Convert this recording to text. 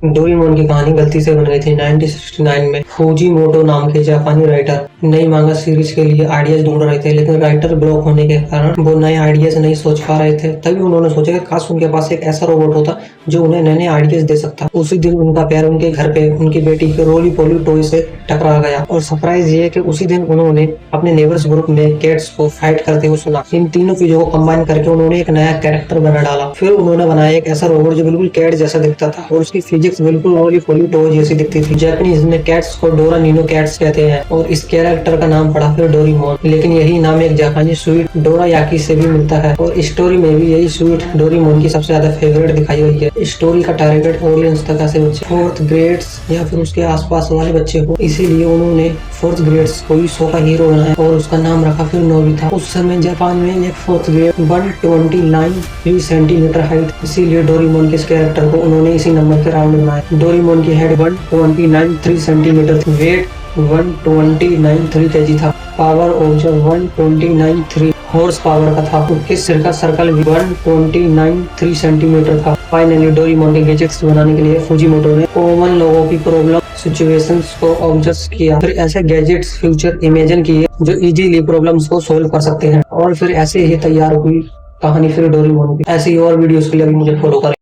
Doraemon की कहानी गलती से बन गई थी 1969 में। फूजीमोटो नाम के जापानी राइटर नई मांगा सीरीज के लिए आइडियाज ढूंढ रहे थे, लेकिन राइटर ब्लॉक होने के कारण वो नए आइडियाज नहीं सोच पा रहे थे। तभी उन्होंने सोचा कि काश उनके पास एक ऐसा रोबोट होता जो उन्हें नए नए आइडियाज दे सकता। उसी दिन उनका प्यार उनके घर पे उनकी बेटी के रोली पोली टॉय से टकरा गया। और सरप्राइज ये कि उसी दिन उन्होंने अपने नेबर्स ग्रुप में कैट्स को फाइट करते हुए सुना। इन तीनों चीजों को कंबाइन करके उन्होंने एक नया कैरेक्टर बना डाला। फिर उन्होंने बनाया एक ऐसा रोबोट जो बिल्कुल कैट जैसा दिखता था और उसकी फिजिक्स बिल्कुल रोली पोली टॉय जैसी दिखती थी। जापानीज में कैट्स को डोरा नीनो कैट्स कहते हैं और इस कैरेक्टर का नाम पड़ा फिर डोरेमोन। लेकिन यही नाम एक जापानी स्वीट डोरायाकी से भी मिलता है और स्टोरी में भी यही स्वीट डोरेमोन की सबसे ज्यादा फेवरेट दिखाई हुई है। स्टोरी का टारगेट ऑडियंस तक ऐसे बच्चे 4th ग्रेड्स या फिर उसके आसपास वाले बच्चे को, इसीलिए उन्होंने 4th ग्रेड्स को ही शो का हीरो बनाया और उसका नाम रखा फिर नोबिता। उस समय जापान में एक 4th ग्रेड 129 सेंटीमीटर हाइट, इसीलिए डोरेमोन के इस कैरेक्टर को उन्होंने इसी नंबर के राउंड बनाया। डोरेमोन की हेड 129 सेंटीमीटर, वेट 129 केजी था, पावर ऑब्जर्व 129 हॉर्स पावर का था। उसके सिर का सर्कल भी 129 सेंटीमीटर था। फाइनली डोरेमोन के गैजेट्स बनाने के लिए फूजीमोटो ने कॉमन लोगों की प्रॉब्लम सिचुएशंस को ऑब्जर्व किया, फिर ऐसे गैजेट्स फ्यूचर इमेजिन किए जो इजीली प्रॉब्लम्स को सॉल्व कर सकते हैं और फिर ऐसे ही तैयार हुई कहानी फिर डोरेमोन की। ऐसी और वीडियोस के लिए अभी मुझे फॉलो करें।